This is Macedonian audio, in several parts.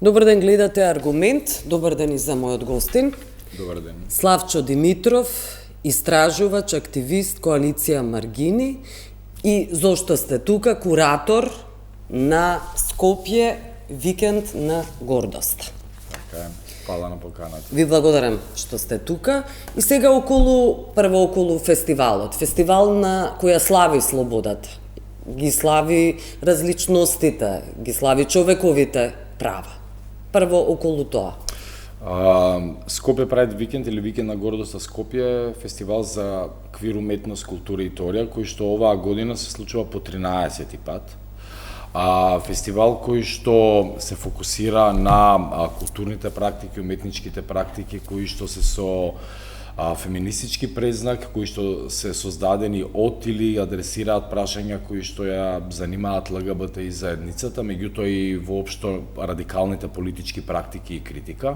Добар ден, гледате Аргумент. Добар ден и за мојот гостин. Добар ден. Славчо Димитров, истражувач, активист, коалиција Маргини. И зошто сте тука? Куратор на Скопје, викенд на гордост. Така е. Фала на поканата. Ви благодарам што сте тука. И сега прво околу фестивалот. Фестивал на која слави слободата. Ги слави различностите, ги слави човековите права. Прво околу тоа. Скопје Прайд викенд или викенд на гордост Скопје е фестивал за квир уметност, култура и теорија, кој што оваа година се случува по 13-ти пат. Фестивал кој што се фокусира на културните практики, уметничките практики, кои што се со феминистички презнак, кои што се создадени од или адресираат прашања кои што ја занимаат ЛГБТ и заедницата, меѓутоа и воопшто радикалните политички практики и критика.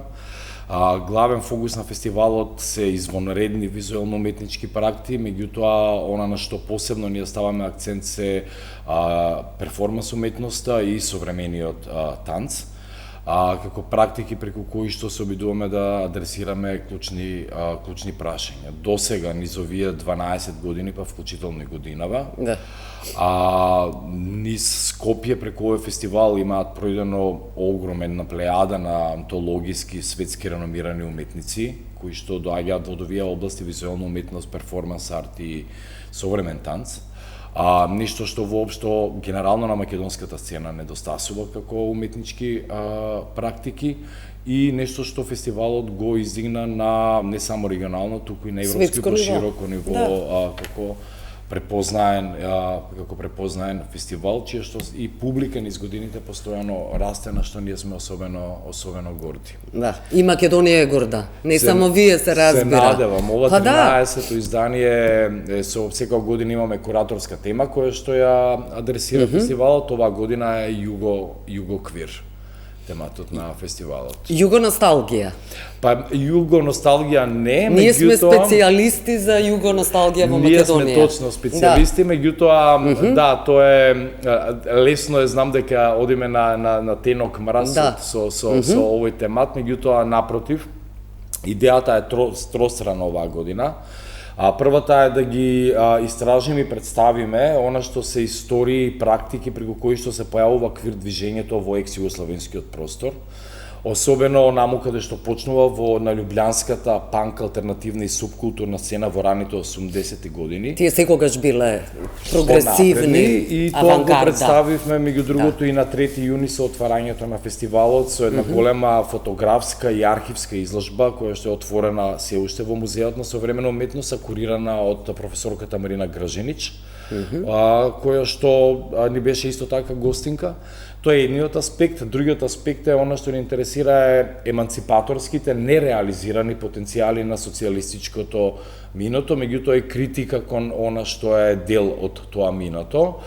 Главен фокус на фестивалот се извонредни визуелно-уметнички практики, меѓутоа она на што посебно ние ставаме акцент се перформанс уметноста и современиот танц, како практики преку кои што се обидуваме да адресираме клучни прашања. Досега низ овие 12 години, па вклучително и годинава, Да. Низ Скопје преку овој фестивал имаат пројдено огромен плејада на антологиски светски реномирани уметници, кои што доаѓаат од овие области визуелна уметност, перформанс арт и современ танц. Нешто што воопшто генерално на македонската сцена недостасува како уметнички практики и нешто што фестивалот го издигна на не само регионално, туку и на европско пошироко ниво, да. Како препознаен фестивал, чија што и публика низ годините постојано расте, на што ние сме особено горди. Да, и Македонија е горда. Не само вие се разбира. Се надевам. Ова 13-то издание со секоја година имаме кураторска тема која што ја адресира фестивалот. Оваа година е Југо-квир тематот на фестивалот. Југо-носталгија. Па југо-носталгија не, ние сме специјалисти за југо-носталгија во Македонија. Ние сме точно специјалисти, меѓутоа да, тоа е лесно е, знам дека одиме на тенок мраз со овој темат, меѓутоа напротив, идејата е тространа оваа година. Првата е да ги истражиме и представиме она што се истории и практики преку кои што се појавува квир движењето во екс-југословенскиот простор. Особено онаму каде што почнува на љубљанската панк алтернативна и субкултурна сцена во раните 80-ти години. Тие секогаш биле прогресивни, и тоа го представивме меѓу другото и на 3 јуни со отварањето на фестивалот со една голема фотографска и архивска изложба која што е отворена се уште во музеот на современа уметност, курирана од професорката Марина Граженич, која што ни беше исто така гостинка. Тоа е едниот аспект. Другиот аспект е она што ни интересира е еманципаторските нереализирани потенцијали на социјалистичкото минато, меѓутоа и критика кон она што е дел од тоа минато.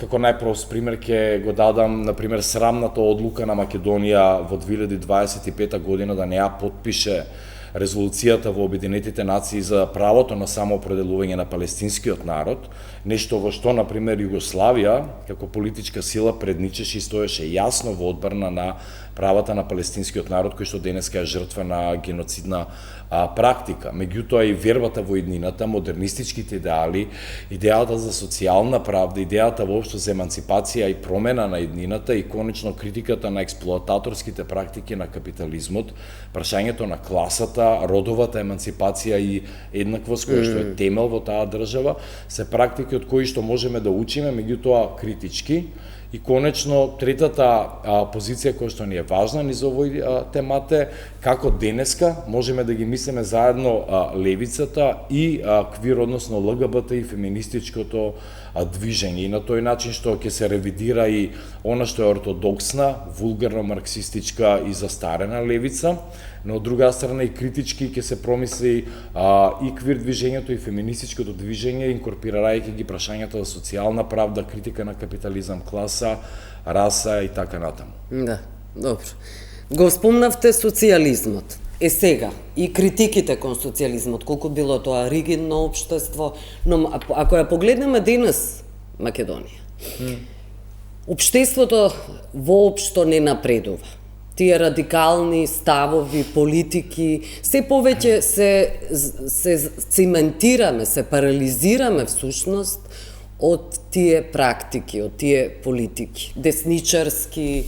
Како најпрост пример ќе го дадам, например, срамната одлука на Македонија во 2025 година да не ја потпише резолуцијата во Обединетите нации за правото на самоопределување на палестинскиот народ, нешто во што, например, Југославија, како политичка сила, предничеше и стоеше јасно во одбрана на правата на палестинскиот народ, кој што денеска е жртва на геноцидна практика. Меѓутоа и вербата во иднината, модернистичките идеали, идејата за социјална правда, идејата воопшто за еманципација и промена на иднината и конечно критиката на експлоататорските практики на капитализмот, прашањето на класата, родовата еманципација и еднаквост која што е темел во таа држава, се практики од кои што можеме да учиме, меѓутоа критички. И конечно, третата позиција која што ни е важна низ овој темат е како денеска можеме да ги мислиме заедно левицата и квир, односно ЛГБТ и феминистичкото движење. И на тој начин што ќе се ревидира и она што е ортодоксна, вулгарно марксистичка и застарена левица, но од друга страна и критички ќе се промисли и квир движењето и феминистичкото движење, инкорпирајќи ги прашањата за социјална правда, критика на капитализам, класа, раса и така натаму. Да, добро. Го спомнавте социјализмот. сега, и критиките кон социјализмот, колку било тоа ригидно општество, но ако ја погледнеме денес Македонија, општеството воопшто не напредува. Тие радикални ставови, политики, се повеќе се циментираме, се парализираме всушност од тие практики, од тие политики, десничарски,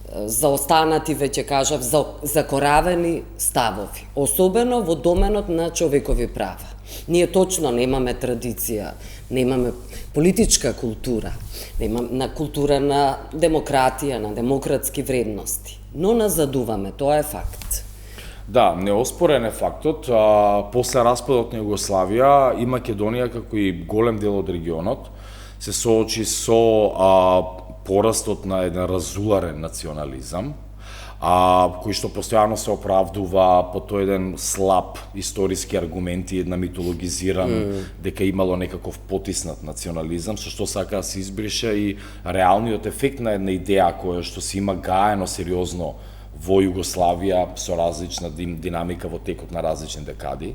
заостанати, веќе кажав, закоравени ставови, особено во доменот на човекови права. Ние точно немаме традиција, немаме политичка култура, на култура на демократија, на демократски вредности, но назадуваме, тоа е факт. Да, неоспорен е фактот. После распадот на Југославија и Македонија, како и голем дел од регионот, се соочи со порастот на еден разуларен национализам, кој што постојано се оправдува по тој еден слаб историски аргумент и една митологизиран дека имало некаков потиснат национализам, со што сака да се избрише и реалниот ефект на една идеја која што се има гаено сериозно во Југославија со различна динамика во текот на различни декади.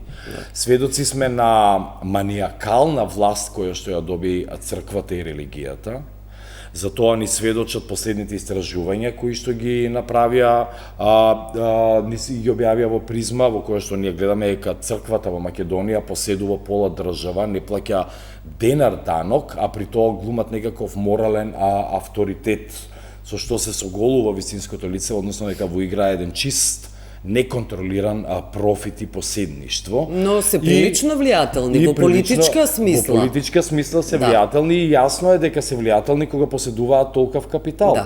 Сведоци сме на маниакална власт која што ја доби црквата и религијата. За тоа ни сведочат последните истражувања кои што ги направија, ги објавија во Призма, во која што ние гледаме дека црквата во Македонија поседува пола држава, не плаќа денар данок, а при тоа глумат некаков морален авторитет, со што се соголува вистинското лице, односно дека во игра еден чист, неконтролиран профит и поседништво. Но се прилично влијателни, во политичка смисла. Во политичка смисла се влијателни и јасно е дека се влијателни кога поседуваат толков капитал.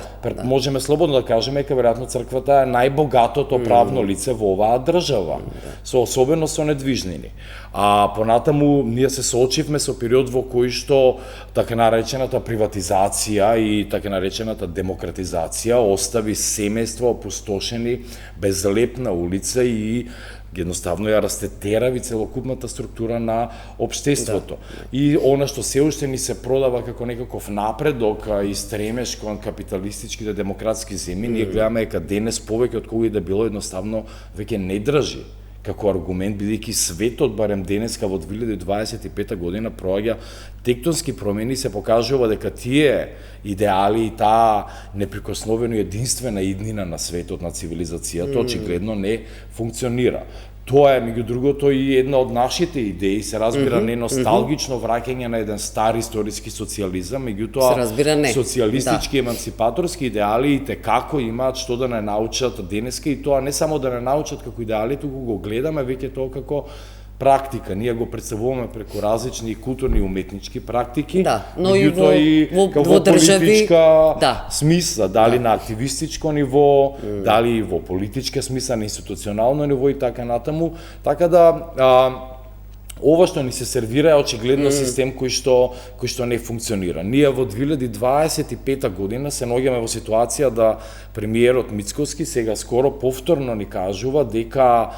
Можеме слободно да кажеме дека веројатно црквата е најбогатото правно лице во оваа држава, особено со недвижнини. А понатаму ние се соочивме со период во кој што така наречената приватизација и така наречената демократизација остави семејства опустошени, безлепна улица и едноставно ја растетерави целокупната структура на општеството. И она што се уште ни се продава како некаков напредок и стремеш кон капиталистичките демократски земји, ние гледаме дека денес повеќе од кога и да било едноставно веќе не држи како аргумент, бидејќи светот, барем денеска во 2025 година, проаѓа тектонски промени, се покажува дека тие идеали и таа неприкосновено единствена иднина на светот, на цивилизацијата, очигледно не функционира. Тоа е, меѓу другото, и една од нашите идеи, се разбира не носталгично враќање на еден стар историски социјализам, меѓутоа социјалистички емансипаторски идеали и како имаат што да не научат денеска, и тоа не само да не научат како идеали, туку го гледаме веќе тоа како практика. Ние го представуваме преку различни културни и уметнички практики, но и во политичка смисла, дали на активистичко ниво, дали во политичка смисла, на институционално ниво и така натаму. Така да ова што ни се сервира е очигледно систем кој што не функционира. Ние во 2025 година се наоѓаме во ситуација да премиерот Мицкоски сега скоро повторно ни кажува дека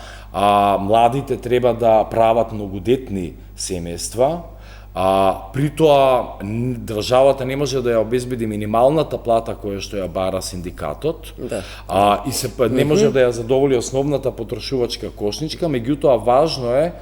младите треба да прават многодетни семејства, при тоа државата не може да ја обезбеди минималната плата која што ја бара синдикатот, и не може да ја задоволи основната потрошувачка кошничка, меѓутоа важно е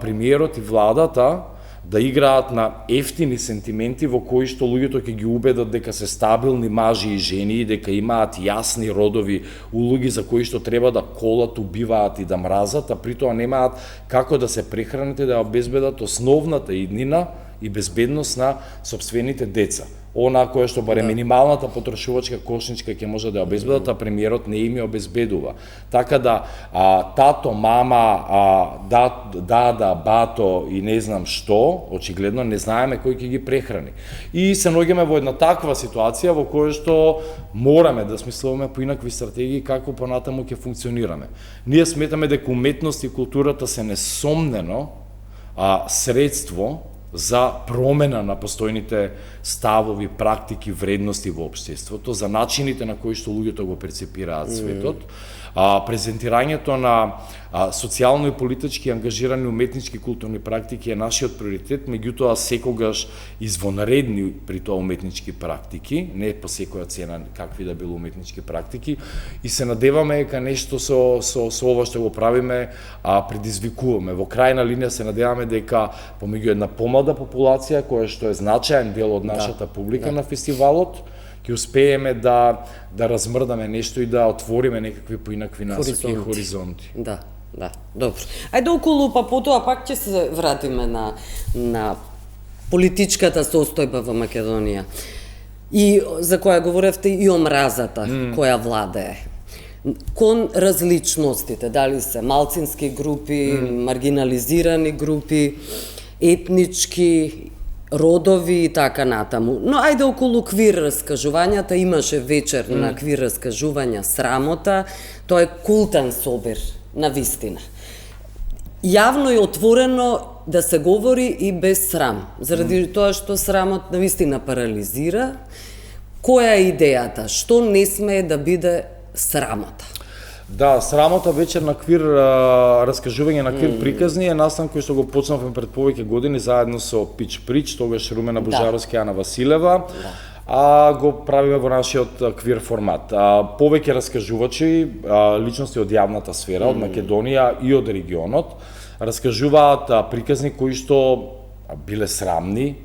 премиерот и владата да играат на ефтини сентименти во кои што луѓето ќе ги убедат дека се стабилни мажи и жени и дека имаат јасни родови улоги за кои што треба да колат, убиваат и да мразат, а при тоа немаат како да се прехранат и да обезбедат основната иднина и безбедност на сопствените деца. Она која што баре минималната потрошувачка кошничка ќе може да ја обезбедат, а премиерот не им ја обезбедува. Така да тато, мама, дада, бато и не знам што, очигледно не знаеме кој ќе ги прехрани. И се наоѓаме во една таква ситуација во која што мораме да смислуваме поинакви стратегии како понатаму ќе функционираме. Ние сметаме дека уметност и културата се несомнено средство за промена на постојните ставови, практики, вредности во општеството, за начините на кои што луѓето го перцепираат светот. Презентирањето на социјално и политички ангажирани уметнички културни практики е нашиот приоритет, меѓутоа секогаш извонредни при тоа уметнички практики, не по секоја цена какви да било уметнички практики, и се надеваме дека нешто со ова што го правиме предизвикуваме. Во крајна линија се надеваме дека помеѓу една помлада популација, која што е значаен дел од нашата публика на фестивалот, ќе успееме да размрдаме нешто и да отвориме некакви поинакви насоки и хоризонти. Да, добро. Ајде околу, па потоа пак ќе се вратиме на политичката состојба во Македонија. И за која говоревте и омразата која владее. Кон различностите, дали се малцински групи, маргинализирани групи, етнички, родови и така натаму. Но ајде околу квир раскажувањата, имаше вечер на квир раскажувања срамота, тоа е култен собир на вистина. Јавно и отворено да се говори и без срам, заради тоа што срамот на вистина парализира. Која е идејата? Што не смее да биде срамота? Да, срамота вечер на квир раскажување на квир приказни е настан кој што го почнавме пред повеќе години заедно со Пич Прич, тогаш Румена Божаровска и Ана Василева. Го правиме во нашиот квир формат. Повеќе раскажувачи, личности од јавната сфера, од Македонија и од регионот, раскажуваат приказни кои што биле срамни,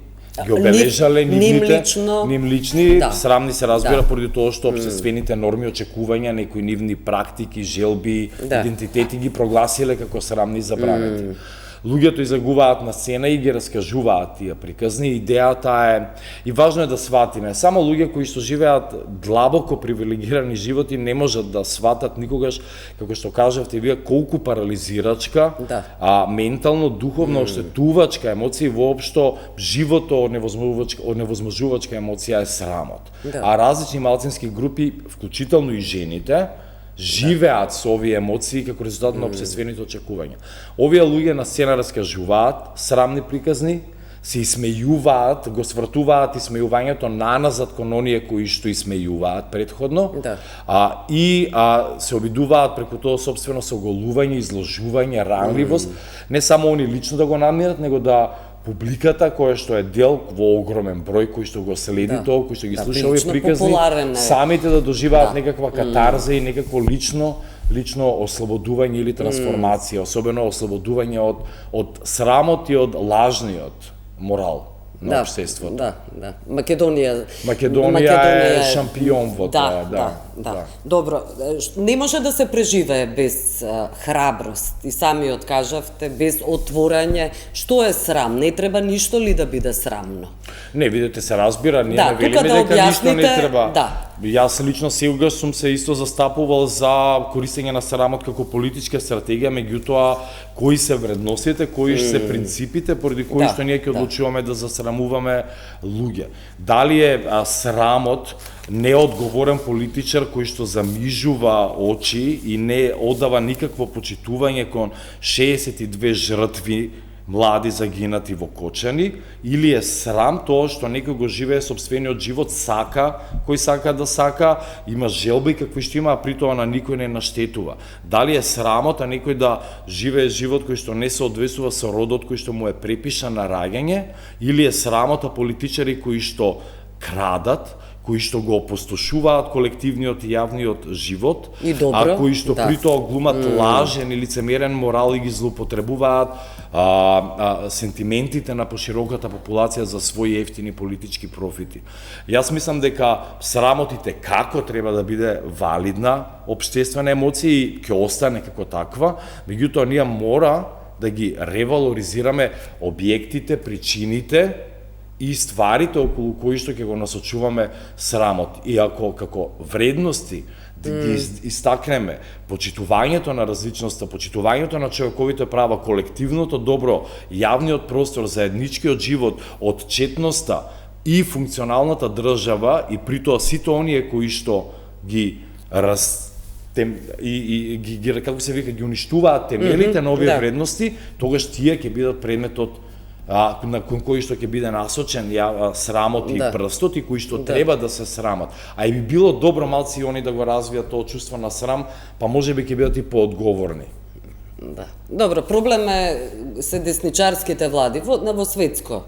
ги обележале ним лични, срамни се разбира поради тоа што општествените норми, очекувања, некои нивни практики, желби, идентитети ги прогласиле како срамни и забранети. Луѓето излегуваат на сцена и ги раскажуваат тие приказни. Идејата е, и важно е да сватиме, само луѓе кои што живеат длабоко привилегирани животи не можат да сватат никогаш, како што кажавте вие, колку парализирачка, ментално, духовно оштетувачка емоција и воопшто живото оневозможувачка емоција е срамот. А различни малцински групи, вклучително и жените, живеат со овие емоции како резултат на општествените очекувања. Овие луѓе на сцена раскажуваат срамни приказни, се исмејуваат, го свртуваат исмејувањето наназад кон оние кои што исмејуваат претходно, и се обидуваат преку тоа собствено соголување, изложување, ранливост, не само они лично да го намират, него да публиката која што е дел во огромен број кој што го следи тоа, кој што ги слуша овие приказни, самите да доживеат некаква катарза и некакво лично ослободување или трансформација, особено ослободување од срамот и од лажниот морал на општеството. Македонија е шампион во тоа, Добро, не може да се преживее без храброст, и самиот кажавте, без отворање. Што е срам? Не треба ништо ли да биде срамно? Не, видете, се разбира, ние не велиме дека ништо не треба. Јас лично сегаш сум се исто застапувал за користење на срамот како политичка стратегија, меѓутоа кои се вредностите, кои се принципите поради кои што ние ќе одлучуваме да засрамуваме луѓе. Дали е срамот неодговорен политичар кој што замижува очи и не одава никакво почитување кон 62 жртви млади загинати во Кочани, или е срам тоа што некој го живее сопствениот живот, кој сака да сака, има желби какви што има, а при тоа на никој не наштетува. Дали е срамота некој да живее живот кој што не се одвесува со родот кој што му е препишан на раѓање, или е срамота политичари кои што крадат, кои што го опустошуваат колективниот и јавниот живот, а кои што при тоа глумат лажен и лицемерен морал и ги злоупотребуваат сентиментите на пошироката популација за своји ефтини политички профити. Јас мислам дека срамотите како треба да биде валидна општествена емоција и ќе остане како таква, меѓутоа ние мора да ги ревалоризираме објектите, причините и стварите околу кои што ќе го насочуваме срамот. И ако како вредности да ги истакнеме почитувањето на различноста, почитувањето на човековите права, колективното добро, јавниот простор, заедничкиот живот, отчетноста и функционалната држава, и при тоа сите оние кои што ги како се вика, ги уништуваат темелите на овие вредности, тогаш тие ќе бидат предмет од кон кои што ќе биде насочен срамот и прстот и кои што треба да се срамат. А и би било добро малци и они да го развијат тоа чувство на срам, па можеби ќе бидат и поодговорни. Да. Добро, проблем се десничарските влади во светско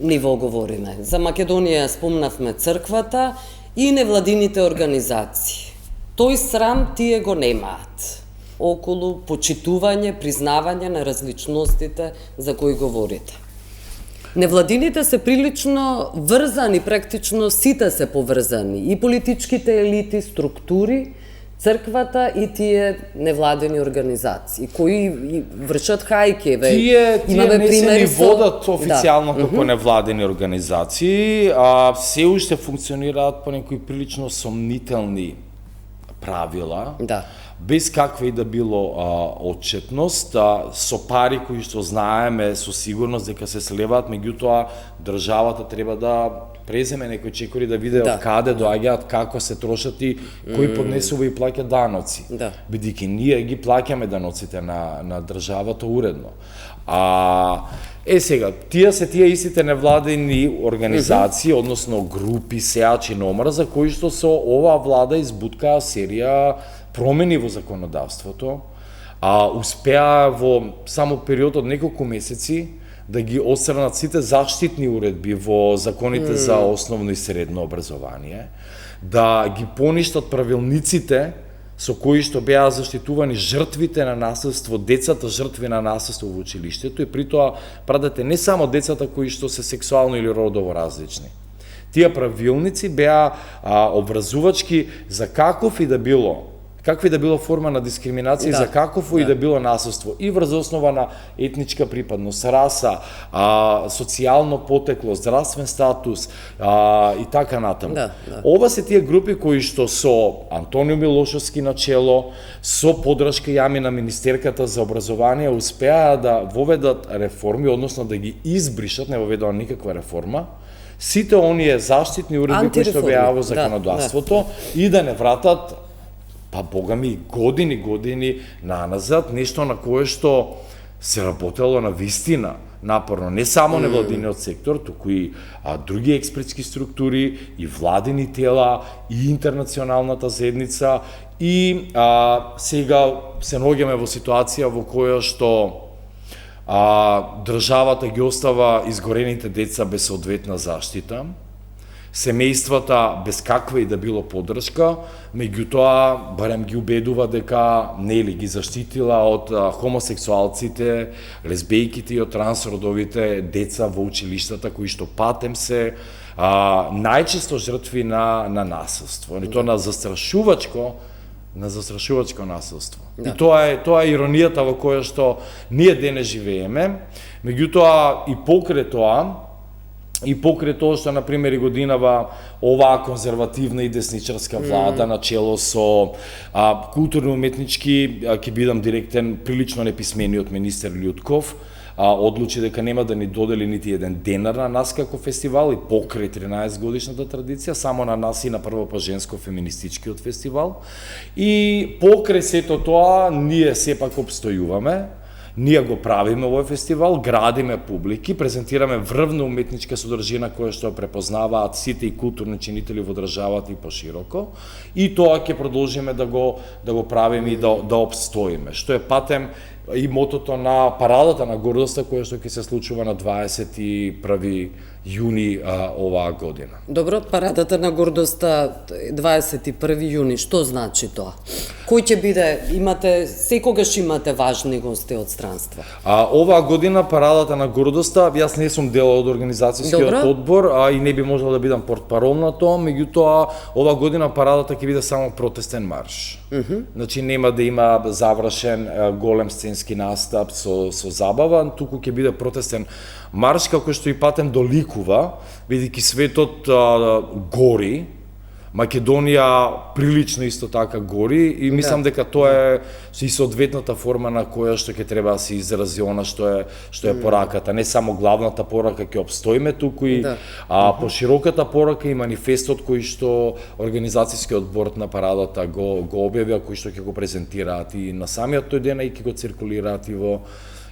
ниво говориме. За Македонија спомнавме црквата и невладините организации. Тој срам тие го немаат околу почитување, признавање на различностите за кои говорите. Невладините се прилично врзани, практично сите се поврзани, и политичките елити, структури, црквата и тие невладени организации, кои вршат хајке. Тие не се ни водат официјално како невладени организации, а се уште функционираат по некои прилично сомнителни правила, без каква и да било отчетност, со пари кои што знаеме со сигурност дека се слеваат, меѓутоа државата треба да преземе некои чекори да види од каде доаѓаат, како се трошат и кој поднесува и плаќа даноци. Бидејќи ние ги плаќаме даноците на државата уредно. Сега, тие истите невладени организации, односно групи, сеачи на омраза, кои што со оваа влада избуткаа серија промени во законодавството, успеа во само период од неколку месеци да ги отстранат сите заштитни уредби во законите за основно и средно образование, да ги поништат правилниците со кои што беа заштитувани жртвите на насилство, децата жртви на насилство во училиштето, и при тоа прадете не само децата кои што се сексуално или родово различни. Тие правилници беа образувачки за какви да било форма на дискриминација, за какво и да било насилство, и врз основа на етничка припадност, раса, социјално потекло, здравствен статус и така натаму. Ова се тие групи кои што со Антонио Милошовски на чело, со подршка јами на Министерката за образование, успеа да воведат реформи, односно да ги избришат, не воведува никаква реформа, сите оние заштитни уредби кои што беа во законодавството и да не вратат богами години наназад, нешто на кое што се работело на вистина напорно, не само невладиниот сектор, туку и други експертски структури, и владени тела, и интернационалната заедница, и сега се наоѓаме во ситуација во која што државата ги остава изгорените деца без соодветна заштита, семејствата без каква и да било поддршка, меѓутоа барем ги убедува дека нели ги заштитила од хомосексуалците, лесбејките и од трансродовите деца во училиштата кои што патем се најчесто жртви на насилство, и тоа на застрашувачко насилство. И тоа е иронијата во која што ние денес живееме, меѓутоа и покрај тоа што, например, и годинава оваа конзервативна и десничарска влада на чело со културно-уметнички, ќе бидам директен, прилично неписмениот министер Љутков, одлучи дека нема да ни додели нити еден денар на нас како фестивал, и покрај 13 годишната традиција, само на нас и на прво па женско феминистичкиот фестивал. И покрај сето тоа, ние сепак обстојуваме. Ние го правиме овој фестивал, градиме публики, презентираме врвна уметничка содржина која што препознаваат сите и културни чинители во државата и пошироко, и тоа ќе продолжиме да го правиме и да обстоиме, што е патем и мотото на парадата на гордоста која што ќе се случува на 21 јуни оваа година. Добро, парадата на гордоста 21 јуни, што значи тоа? Кој ќе биде, секогаш имате важни гости од странство? Оваа година парадата на гордоста, јас не сум дел од организацијскиот одбор, и не би можел да бидам портпарол на тоа, меѓутоа оваа година парадата ќе биде само протестен марш. Значи нема да има завршен голем сценски настап со забава, туку ќе биде протестен марш, како што и патем доликува, бидејќи светот гори, Македонија прилично исто така гори, и мислам дека тоа е и соодветната форма на која што ќе треба да се изрази она што е пораката. Не само главната порака ќе обстоиме, туку и пошироката порака и манифестот кој што организацијскиот борд на парадата го објавија, кој што ќе го презентираат и на самиот тој ден, и ќе го циркулираат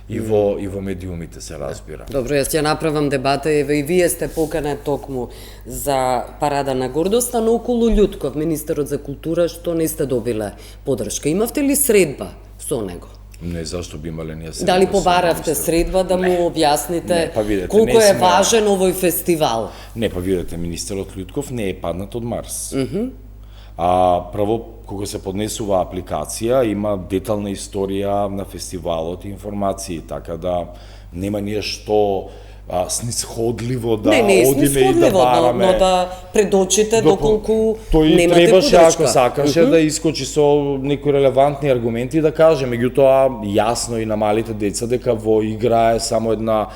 и во медиумите се разбира. Добро, јас ќе направам дебата, еве и вие сте поканет токму за парада на гордоста, но околу Љутков, министерот за култура, што не сте добиле подршка. Имавте ли средба со него? Не, зашто би имале ние средба? Дали побаравте средба да му објасните видете, колку е важен овој фестивал? Не, па видете, министерот Љутков не е паднат од Марс. Прво, кога се поднесува апликација, има детална историја на фестивалот и информации, така да нема ние што снисходливо да одиме и да бараме. Но да предочите доколку немате тој требаше, подршка. ако сакаше, да искочи со некои релевантни аргументи и да каже. Меѓутоа, јасно и на малите деца дека во игра е само една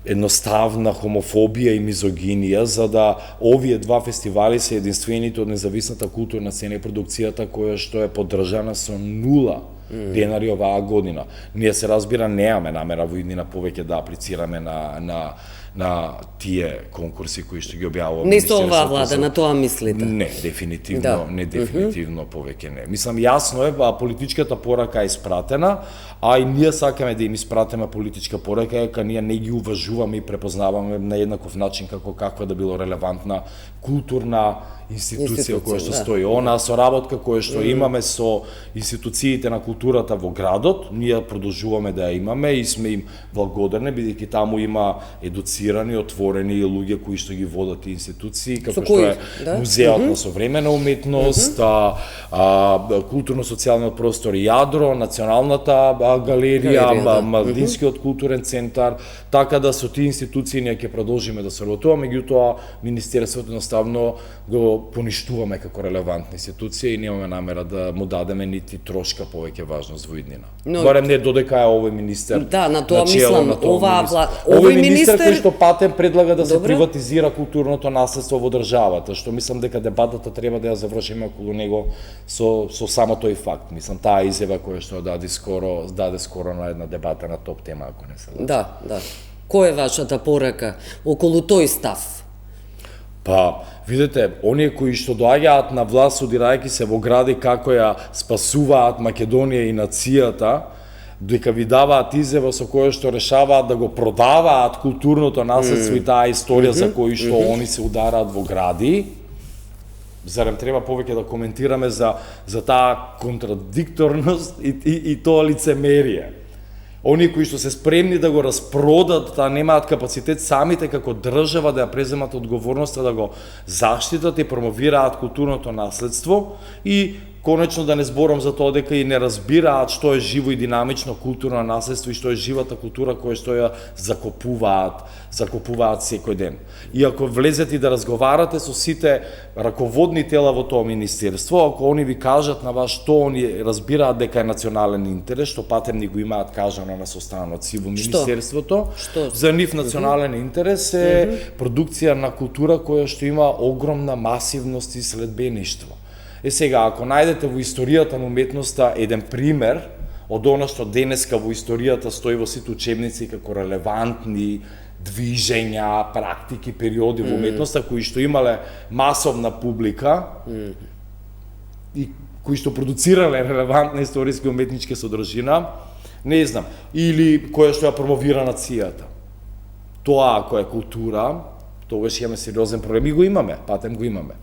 едноставна хомофобија и мизогинија, за да овие два фестивали се единствените од независната културна сцена и продукцијата која што е поддржана со 0 денари оваа година. Ние се разбира немаме намера во иднина повеќе да аплицираме на тие конкурси кои што ги објавува Не со оваа влада, на тоа мислите? Не, дефинитивно повеќе не. Мислам, јасно е, политичката порака е испратена, а и ние сакаме да им испратиме политичка порака, дека ние не ги уважуваме и препознаваме на еднаков начин како каква да било релевантна културна институција која што стои. Она соработка која што имаме со институциите на културата во градот, ние продолжуваме да ја имаме и сме им благодарни, бидејќи таму има едуцирани, отворени луѓе кои што ги водат институции, како што е Музеот на современа уметност, културно-социјалниот простор Јадро, Националната галерија, Младинскиот културен центар, така да со тие институции ние ќе продолжиме да соработуваме, меѓутоа Министерството едноставно го поништуваме како релевантна институција и немаме намера да му дадеме нити трошка повеќе важност во иднина. Барем не додека е овој министер. Да, на тоа мислам, овој министер кој што патем предлага да се приватизира културното наследство во државата, што мислам дека дебатата треба да ја завршиме околу него со само тој факт. Мислам, таа изјава која што даде скоро на една дебата на топ тема, ако не се лажам. Да. Која е вашата порака околу тој став? Па, видете, оние кои што доаѓаат на власт одирајќи се во гради како ја спасуваат Македонија и нацијата, дека ви даваат изјава со која што решаваат да го продаваат културното наследство и таа историја за кои што они се удараат во гради, зарем треба повеќе да коментираме за таа контрадикторност и тоа лицемерие. Они кои што се спремни да го распродат, да немаат капацитет самите како држава да ја преземат одговорноста да го заштитат и промовираат културното наследство и конечно да не зборам за тоа дека и не разбираат што е живо и динамично културно наследство и што е живата култура која што ја закопуваат секој ден. И ако влезете и да разговарате со сите раководни тела во тоа министерство, ако они ви кажат на вас што они разбираат дека е национален интерес, што патем ни го имаат кажано на состаноци во министерството, за нив национален интерес е продукција на култура која што има огромна масивност и следбеништво. Сега, ако најдете во историјата на уметноста еден пример од она што денеска во историјата стои во сите учебници како релевантни движења, практики, периоди во уметноста кои што имале масовна публика и кои што продуцирале релевантна историски уметничка содржина, не знам, или која што ја промовира нацијата. Тоа ако е култура, тогаш имаме сериозен проблем и го имаме, патем го имаме.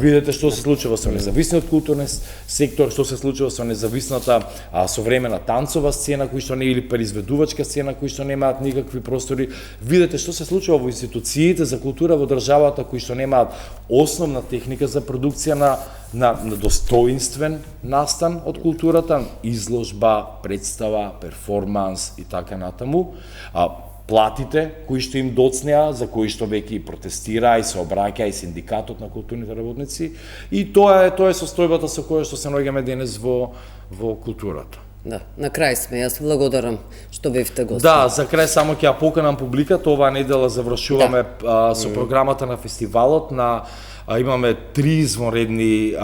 Видете што се случува со независниот културен сектор, што се случува со независната современа танцова сцена, кои што не или произведувачка сцена, кои што немаат никакви простори. Видете што се случува во институциите за култура во државата, кои што немаат основна техника за продукција на достоинствен настан од културата, изложба, представа, перформанс и така натаму. Платите кои што им доцнеа, за кои што веќе и протестира и се обраќа и синдикатот на културните работници, и тоа е состојбата со која што се наоѓаме денес во културата. Да, на крај сме, јас благодарам што бевте гости. Да, за крај само ќе ја поканам публиката, оваа недела завршуваме со програмата на фестивалот на Имаме 3 извонредни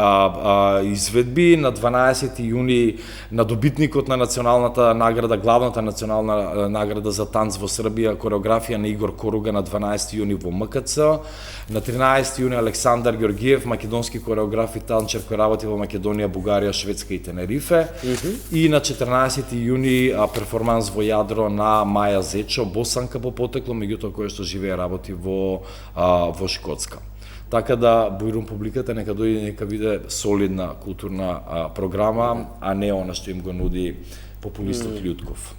изведби. На 12 јуни на добитникот на националната награда, главната национална награда за танц во Србија, кореографија на Игор Коруга на 12 јуни во МКЦ. На 13 јуни Александар Ѓоргиев, македонски кореограф и танчер кој работи во Македонија, Бугарија, Шведска и Тенерифе. И на 14 јуни перформанс во Јадро на Маја Зечо, босанка по потекло, меѓутоа која што живее работи во Шкотска. Така да бујрум публиката нека дојде, нека виде солидна културна програма, а не она што им го нуди популистот Љутков.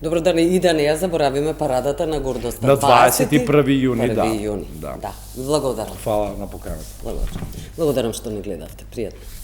Добро, да не ја заборавиме парадата на гордоста. На 21 јуни, да. Да. Благодарам. Фала на поканата. Благодарам што ни гледавте. Пријатно.